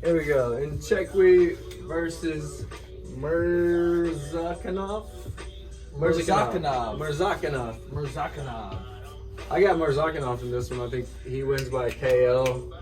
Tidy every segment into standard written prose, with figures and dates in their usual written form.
Here we go. In Chekwi versus Murzakanov. I got Murzakanov in this one. I think he wins by KO.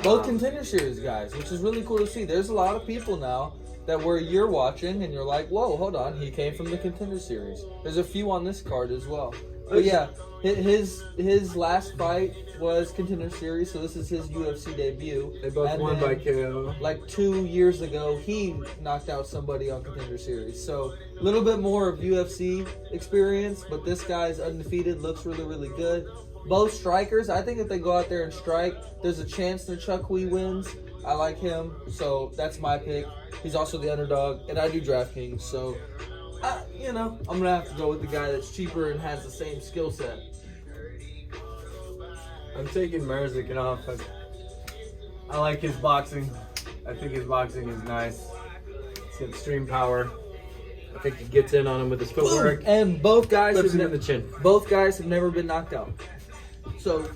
Both contender series guys, which is really cool to see. There's a lot of people now that where you're watching and you're like, whoa, hold on, he came from the contender series. There's a few on this card as well. But yeah, his last fight was contender series, so this is his UFC debut. They both won by KO. Like 2 years ago, he knocked out somebody on contender series. So a little bit more of UFC experience, but this guy's undefeated, looks really, really good. Both strikers, I think if they go out there and strike, there's a chance that Chukwi wins. I like him, so that's my pick. He's also the underdog, and I do DraftKings, so I'm going to have to go with the guy that's cheaper and has the same skill set. I'm taking Murzakanov. I like his boxing. I think his boxing is nice. It's got extreme power. I think he gets in on him with his footwork. And both guys Flips him in the chin. Both guys have never been knocked out. So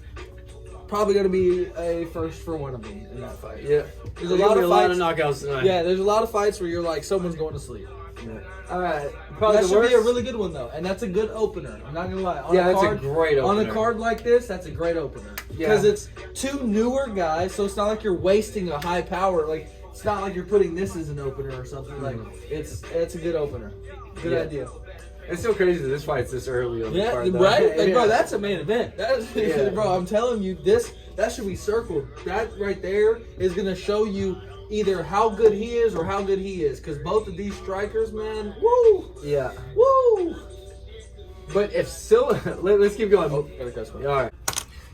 probably going to be a first for one of them in that fight. Yeah. There's a lot of knockouts tonight. Yeah, there's a lot of fights where you're like, someone's going to sleep. Yeah. All right. Probably that should be a really good one, though. And that's a good opener. I'm not going to lie. That's a great opener. On a card like this, that's a great opener. Because it's two newer guys, so it's not like you're wasting a high power. Like, it's not like you're putting this as an opener or something. Like, it's a good opener. Good idea. It's so crazy that this fight's this early on the card, though. Right? Like, bro, that's a main event. Bro, I'm telling you, that should be circled. That right there is going to show you either how good he is or how good he is. Because both of these strikers, man, woo! Yeah. Woo! But if let's keep going. Oh, gotta cuss me. All right.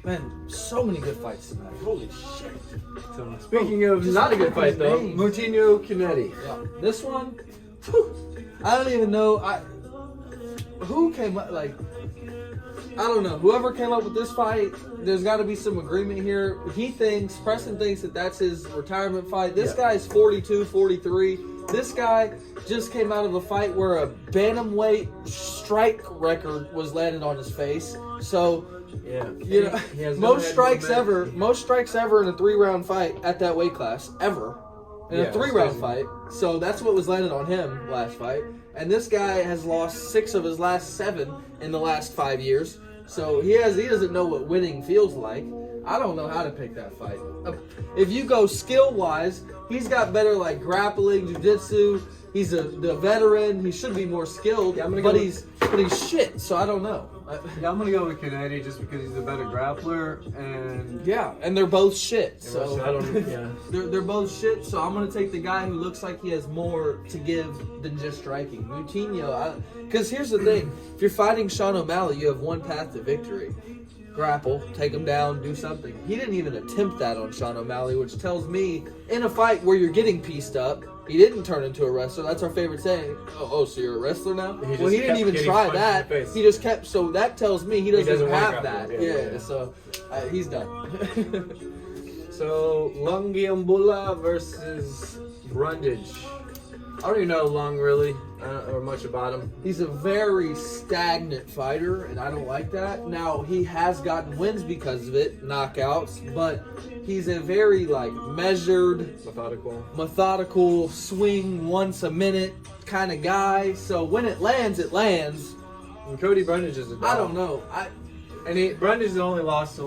Man, so many good fights tonight. Holy shit. So, speaking of not a good fight, though, Moutinho Kennedy. Yeah. This one, I don't even know. Who came up, I don't know. Whoever came up with this fight, there's got to be some agreement here. Preston thinks that that's his retirement fight. This guy's 42, 43. This guy just came out of a fight where a bantamweight strike record was landed on his face. So, most strikes ever in a 3-round fight at that weight class, ever. In a 3-round fight. So that's what was landed on him last fight. And this guy has lost 6 of his last 7 in the last 5 years. So he doesn't know what winning feels like. I don't know how to pick that fight. If you go skill-wise, he's got better grappling, jiu-jitsu. He's the veteran. He should be more skilled, but he's shit. So I don't know. I'm gonna go with Kennedy just because he's a better grappler and they're both shit. So I don't. they're both shit. So I'm gonna take the guy who looks like he has more to give than just striking. Moutinho, because here's the thing: if you're fighting Sean O'Malley, you have one path to victory. Grapple, take him down, do something. He didn't even attempt that on Sean O'Malley, which tells me in a fight where you're getting pieced up, he didn't turn into a wrestler. That's our favorite saying. Oh, so you're a wrestler now? He didn't even try that. He just kept. So that tells me he doesn't have that. So he's done. So Lungiambula versus Brundage. I don't even know Lung really, or much about him. He's a very stagnant fighter, and I don't like that. Now, he has gotten wins because of it, knockouts, but he's a very, measured, methodical, swing once a minute kind of guy. So when it lands, it lands. And Cody Brundage is a dog. I don't know. Brundage has only lost to,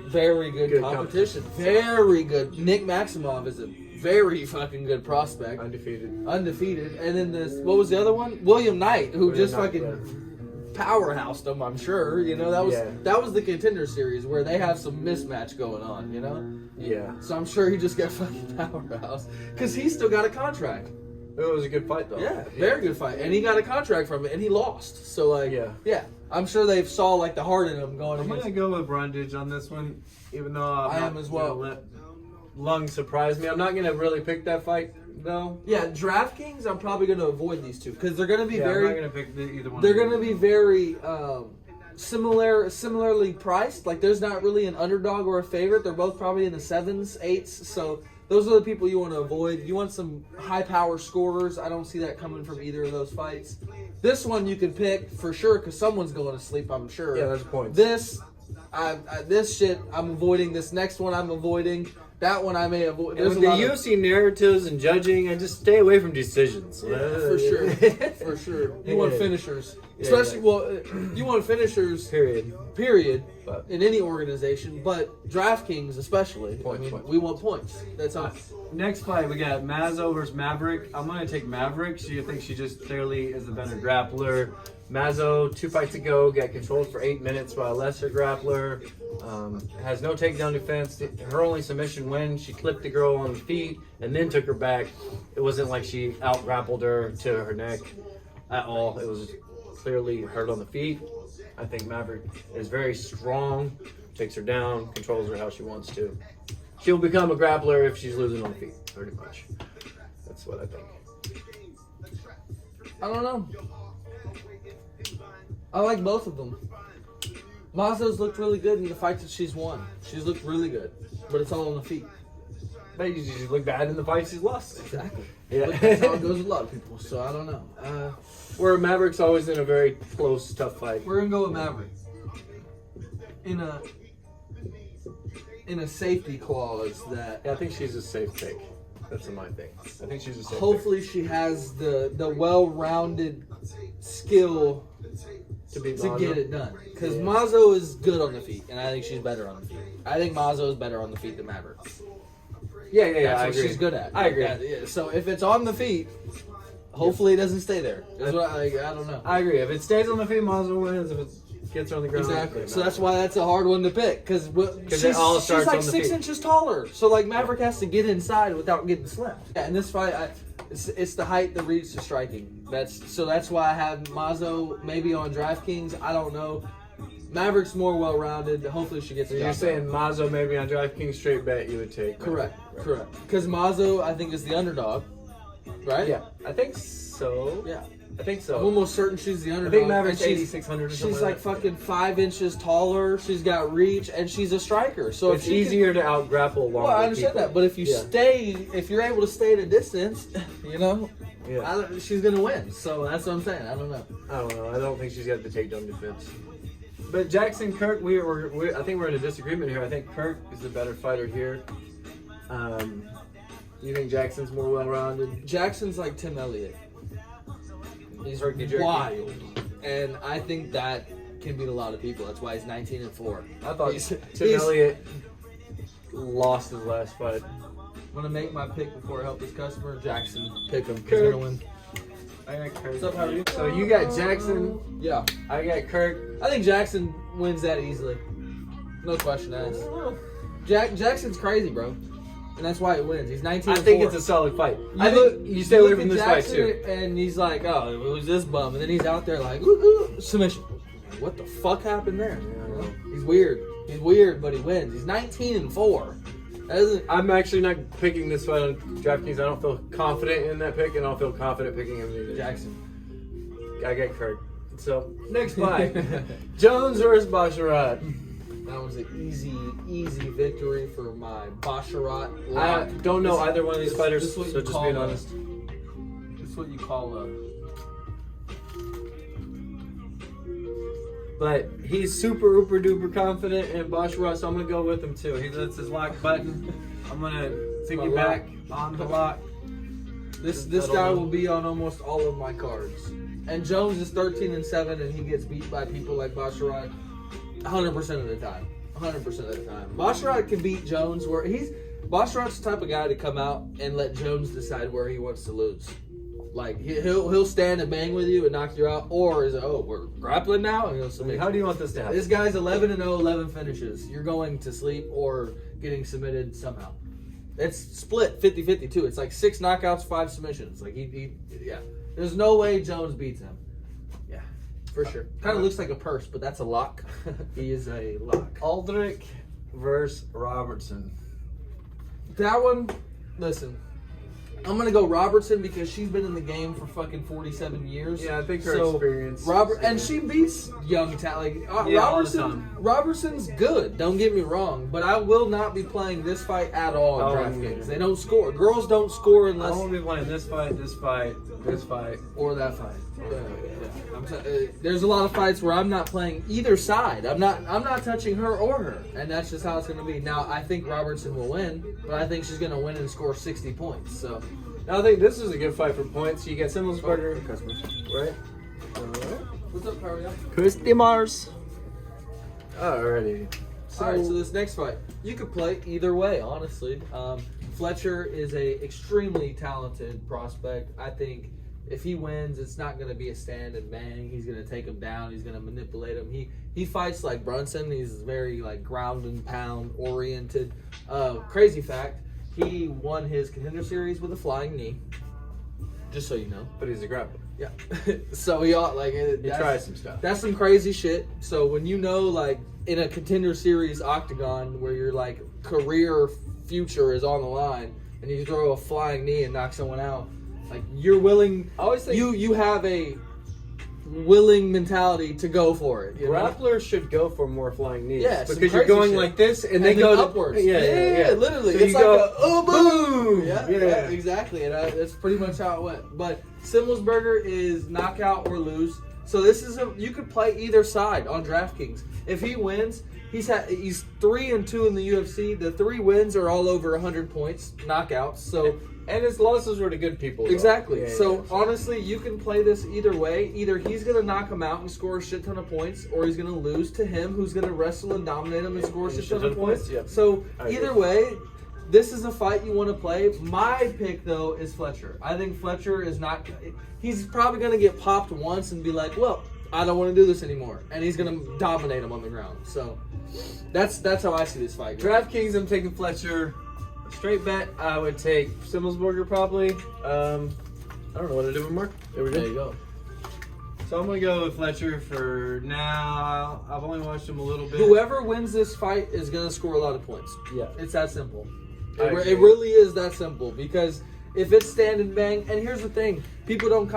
very good competition. Very good. Nick Maximov is a very fucking good prospect. Undefeated. And then what was the other one? William Knight, who powerhoused him, I'm sure. That was the contender series where they have some mismatch going on, Yeah. So I'm sure he just got fucking powerhouse. Because he's still got a contract. It was a good fight, though. Yeah, very good fight. And he got a contract from it, and he lost. So, yeah. I'm sure they saw, the heart in him going I'm going to go with Brundage on this one, even though I am as well. Let Lung surprise me. I'm not going to really pick that fight, though. Yeah, DraftKings, I'm probably going to avoid these two because they're going to be very. I'm not going to pick either one. They're going to be very similarly priced. There's not really an underdog or a favorite. They're both probably in the 7s, 8s. So those are the people you want to avoid. You want some high power scorers. I don't see that coming from either of those fights. This one you can pick for sure because someone's going to sleep. I'm sure. Yeah, there's points. This shit I'm avoiding. This next one I'm avoiding. That one I may avoid. And There's with a the lot of, UFC narratives and judging, I just stay away from decisions. for sure, for sure. You want finishers, especially you want finishers. Period. But- In any organization, but DraftKings especially. Points. We want points. That's all. Next fight, we got Mazzo versus Maverick. I'm going to take Maverick. I think she just clearly is the better grappler. Mazzo, 2 fights ago, got controlled for 8 minutes by a lesser grappler. Has no takedown defense. Her only submission win, she clipped the girl on the feet and then took her back. It wasn't like she out-grappled her to her neck at all. It was clearly hurt on the feet. I think Maverick is very strong, takes her down, controls her how she wants to. She'll become a grappler if she's losing on the feet, pretty much. That's what I think. I don't know. I like both of them. Mazzo's looked really good in the fights that she's won. She's looked really good, but it's all on the feet. But you just look bad in the fights she's lost. Exactly. Yeah. But that's how it goes with a lot of people. So I don't know. Where Maverick's always in a very close, tough fight. We're gonna go with Maverick in a safety clause that Yeah, I think she's a safe pick. That's my thing. I think she's a safe hopefully she has the well-rounded skill pick to beat to Mazzo. get it done. Because Yeah. Mazzo is good on the feet, and I think she's better on the feet. I think Mazzo is better on the feet than Maverick. Yeah, That's I what agree. she's good at. I agree. Yeah, so if it's on the feet, hopefully it doesn't stay there. That's what I don't know. I agree. If it stays on the feet, Mazzo wins. If it gets her on the ground, Exactly. So that's why that's a hard one to pick because it all starts she's like on the 6 feet. inches taller. So like Maverick has to get inside without getting slipped. Yeah, in this fight, it's the height that reads to striking. That's why I have Mazzo maybe on DraftKings. I don't know. Maverick's more well-rounded. Hopefully she gets. So you're saying Mazzo maybe on DraftKings straight bet you would take? Correct. Because Mazzo I think is the underdog, right? Yeah, I think so. Yeah. I think I'm so. almost certain she's the I underdog. think Maverick's And 8,600 or something. She's like fucking 5 inches taller. She's got reach, and she's a striker. So It's if she easier to out grapple longer. Well, I understand people. that, but if you Yeah. if you're able to stay at a distance, Yeah. she's gonna win. So that's what I'm saying. I don't know. I don't know. I don't think she's got the takedown defense. But Jackson Kirk, I think we're in a disagreement here. I think Kirk is the better fighter here. You think Jackson's more well-rounded? Jackson's like Tim Elliott. He's Herky-jerky. wild, and I think that can beat a lot of people. That's why he's 19-4. I thought He's- Tim he's- Elliott lost his last fight. I'm gonna make my pick before I help this customer. Jackson, pick him. He's Kirk. gonna win. I got Kirk. What's up? How are you? So you got Jackson. Yeah, I got Kirk. I think Jackson wins that easily. No question asked. Jackson's crazy, bro. And that's why he wins. He's 19-4. I think it's a solid fight. You stay look away from at this fight Jackson too. And he's like, oh, who's this bum? And then he's out there like, ooh, submission. What the fuck happened there? Yeah, I know. He's weird. He's weird, but he wins. He's 19-4. That isn't. I'm actually not picking this fight on DraftKings. I don't feel confident in that pick, and I don't feel confident picking him either. Jackson. I got Kirk. So next fight, Jones versus Basharat. That was an easy victory for my Basharat. I don't know either one of these fighters, This is what so you just call being a- honest. This is what you call a. But he's super uber duper confident in Basharat, so I'm gonna go with him too. That's his lock button. I'm gonna take My you lock. back on the lock. This I don't guy know. will be on almost all of my cards. And Jones is 13-7, and he gets beat by people like Basharat 100% of the time. 100% of the time. Basharat can beat Jones where Basharat's the type of guy to come out and let Jones decide where he wants to lose. Like he'll stand and bang with you and knock you out, or is it we're grappling now and he'll submit. How do you want this to happen? This guy's 11-0, 11 finishes. You're going to sleep or getting submitted somehow. It's split 50-50 too. It's like 6 knockouts, 5 submissions. Like yeah. There's no way Jones beats him. Yeah, for sure. Kind of looks like a purse, but that's a lock. He is a lock. Aldrich versus Robertson. That one, listen. I'm gonna go Robertson because she's been in the game for fucking 47 years. Yeah, I think her experience. And she beats young talent. All the time. Robertson's good. Don't get me wrong, but I will not be playing this fight at all in DraftKings. They don't score. Girls don't score unless. I won't be playing this fight, or that fight. There's a lot of fights where I'm not playing either side. I'm not touching her or her, and that's just how it's going to be. Now I think Robertson will win, but I think she's going to win and score 60 points. So I think this is a good fight for points. You get Simmelsberger, right? What's up, Carly? Customers. Alrighty. Alright, so this next fight, you could play either way, honestly. Fletcher is a extremely talented prospect. I think if he wins, it's not going to be a stand and bang. He's going to take him down. He's going to manipulate him. He fights like Brunson. He's very like ground and pound oriented. Crazy fact, he won his contender series with a flying knee. Just so you know. But he's a grappler. Yeah. So he tries some stuff. That's some crazy shit. So when you know, like, in a contender series octagon where your like career future is on the line, and you throw a flying knee and knock someone out, like you're willing. I always think you have a willing mentality to go for it. Grapplers should go for more flying knees. Yeah, because you're going shit. like this, and they go upwards. Yeah, literally. So it's like go, boom. boom. Yeah, exactly. And that's pretty much how it went. But Simmelsberger is knockout or lose. So this is you could play either side on DraftKings. If he wins, he's 3-2 in the UFC. The 3 wins are all over 100 points, knockouts. So. And his losses were to good people. Though. Exactly. Yeah, so honestly, you can play this either way. Either he's going to knock him out and score a shit ton of points, or he's going to lose to him, who's going to wrestle and dominate him and score a shit ton of points. Yep. So either way, this is a fight you want to play. My pick, though, is Fletcher. I think Fletcher is not... He's probably going to get popped once and be like, well, I don't want to do this anymore. And he's going to dominate him on the ground. So that's how I see this fight. DraftKings, I'm taking Fletcher. Straight bet, I would take Simmelsberger probably. I don't know what to do with Mark. There we go. There you go. So I'm going to go with Fletcher for now. I've only watched him a little bit. Whoever wins this fight is going to score a lot of points. Yeah. It's that simple. It really is that simple, because if it's stand and bang, and here's the thing, people don't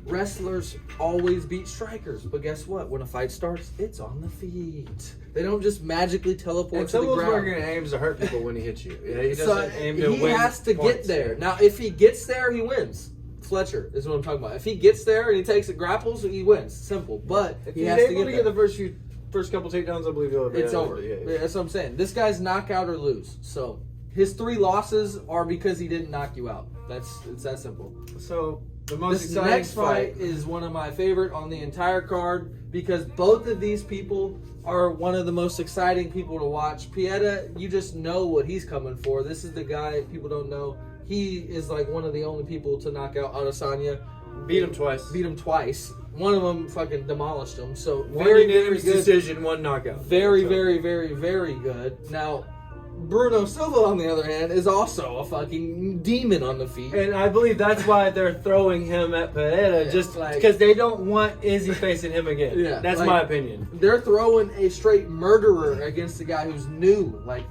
wrestlers always beat strikers, but guess what? When a fight starts, it's on the feet. They don't just magically teleport to the ground. Simmelsberger aims to hurt people when he hits you. Yeah, he doesn't aim to win. He has to points. get there. Now, if he gets there, he wins. Fletcher is what I'm talking about. If he gets there and he takes it grapples, he wins. Simple. But if he he's has able to get the first couple takedowns, I believe he'll be it's over. Yeah, that's what I'm saying. This guy's knockout or lose. So his 3 losses are because he didn't knock you out. It's that simple. So the most This exciting next fight is one of my favorite on the entire card, because both of these people are one of the most exciting people to watch. Pieta, you just know what he's coming for. This is the guy people don't know. He is like one of the only people to knock out Adesanya. Beat him twice. One of them fucking demolished him. So One very unanimous good decision, 1 knockout. Very good. Now, Bruno Silva, on the other hand, is also a fucking demon on the feet. And I believe that's why they're throwing him at Pereira, just because they don't want Izzy facing him again. Yeah, that's my opinion. They're throwing a straight murderer against a guy who's new. Like,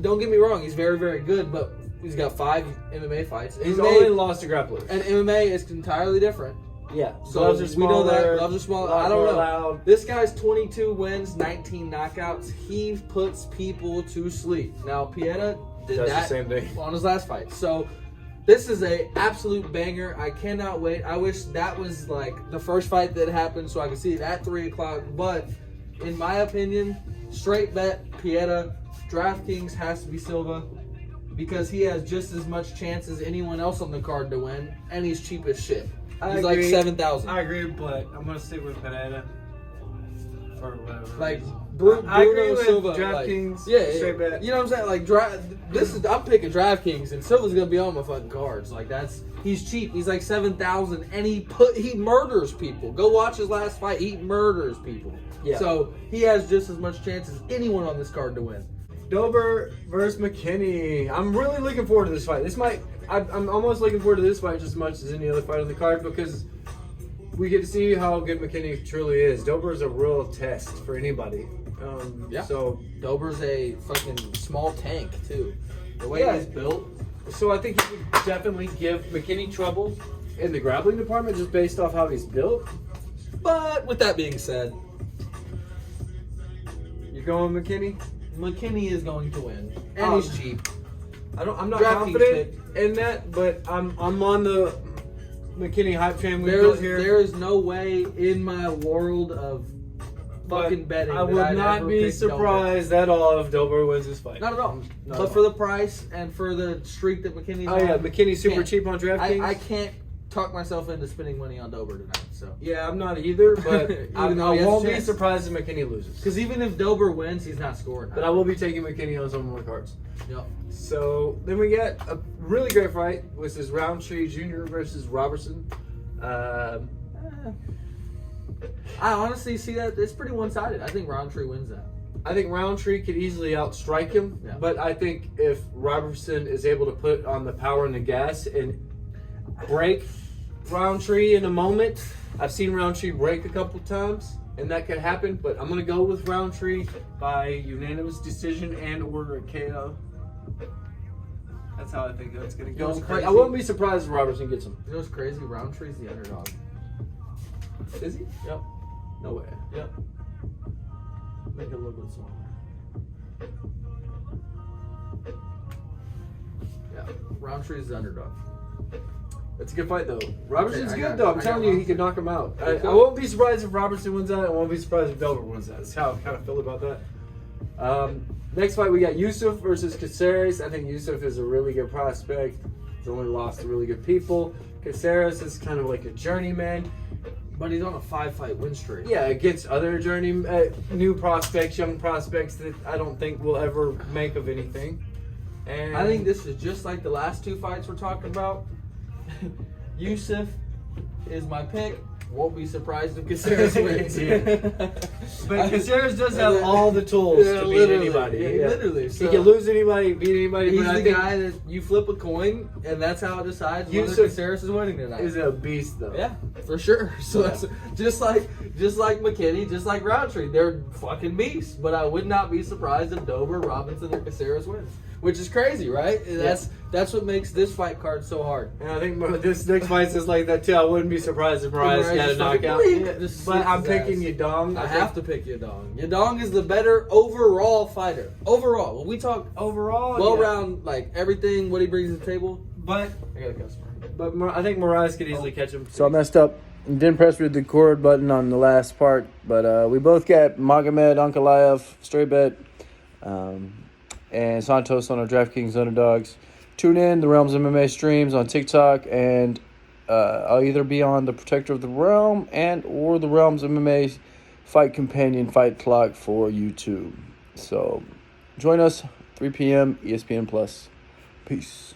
don't get me wrong, he's very, very good, but he's got 5 MMA fights. He's only lost to grapplers. And MMA is entirely different. Yeah, So gloves are smaller. We know that gloves are smaller. I don't know. Loud. This guy's 22 wins, 19 knockouts. He puts people to sleep. Now Pieta did Does that the same thing on his last fight. So this is a absolute banger. I cannot wait. I wish that was like the first fight that happened so I could see it at 3 o'clock. But in my opinion, straight bet Pieta. DraftKings has to be Silva, because he has just as much chance as anyone else on the card to win, and he's cheap as shit. He's like 7,000. I agree, but I'm gonna stick with Pereira for whatever. Like I agree Bruno with Silva, DraftKings. yeah, Straight bet. You know what I'm saying? Like I'm picking DraftKings, and Silva's gonna be on my fucking cards. Like he's cheap. He's like 7,000, and he murders people. Go watch his last fight. He murders people. Yeah. So he has just as much chance as anyone on this card to win. Dober versus McKinney. I'm really looking forward to this fight. I'm almost looking forward to this fight just as much as any other fight on the card, because we get to see how good McKinney truly is. Dober is a real test for anybody. Yeah. So Dober's a fucking small tank too. The way he's built, So I think he would definitely give McKinney trouble in the grappling department just based off how he's built. But with that being said, You're going McKinney? McKinney is going to win, and he's cheap. I'm not DraftKings confident in that, but I'm on the McKinney hype train we built here. There is no way in my world of fucking betting I that would I'd not ever be pick surprised at all if Dober wins this fight. Not at all. Not But at all. for the price and for the streak that McKinney's Oh yeah, on, McKinney's super can't- cheap on DraftKings. I can't talk myself into spending money on Dober tonight. So Yeah, I'm not either, but I though he has a won't be chance. surprised if McKinney loses. because even if Dober wins, he's not scoring. But I will be taking McKinney on some more cards. Yep. So then we get a really great fight, which is Roundtree Jr. versus Robertson. I honestly see that it's pretty one-sided. I think Roundtree wins that. I think Roundtree could easily outstrike him, Yeah. but I think if Robertson is able to put on the power and the gas and break Roundtree in a moment, I've seen Roundtree break a couple times, and that could happen. But I'm gonna go with Roundtree by unanimous decision and or a KO. That's how I think that's gonna You know go. what's crazy? I wouldn't be surprised if Robertson gets him. You know what's crazy? Roundtree's the underdog. Is he? Yep. No way. Yep. Make it a little bit smaller. Yeah. Roundtree's the underdog. It's a good fight though. Robertson's Okay, good though. I'm telling you, he could knock him out. I won't be surprised if Robertson wins that. I won't be surprised if Dober wins that. That's how I kind of feel about that. Next fight we got Yusuf versus Caceres. I think Yusuf is a really good prospect. He's only lost to really good people. Caceres is kind of like a journeyman. But he's on a 5-fight win streak. Yeah, against other new prospects, young prospects that I don't think will ever make of anything. And I think this is just like the last two fights we're talking about. Yusuf is my pick. Won't be surprised if Caceres wins. Yeah. But Caceres does have all the tools to beat literally. anybody. Yeah, literally. He So can lose anybody, beat anybody. he's but I the think guy that you flip a coin, and that's how it decides whether Yusuf Caceres is winning tonight. is a beast though. Yeah, for sure. So that's just like McKinney, just like Roundtree. They're fucking beasts. But I would not be surprised if Dober, Robinson, or Caceres wins. Which is crazy, right? That's what makes this fight card so hard. And I think this next fight is like that too. I wouldn't be surprised if Mariah's got a knockout. But I'm picking Yadong. I have to pick Yadong. Yadong is the better overall fighter. Overall, when we talk overall, well-round, like everything, what he brings to the table. But I got a customer. But I think Mariah's could easily catch him. So I messed up. Didn't press the record button on the last part. But we both got Magomed Ankalaev straight bet. And Santos on our DraftKings underdogs. Tune in the Realms MMA streams on TikTok, and I'll either be on the Protector of the Realm and or the Realms MMA Fight Companion Fight Clock for YouTube. So join us 3 p.m. ESPN Plus. Peace.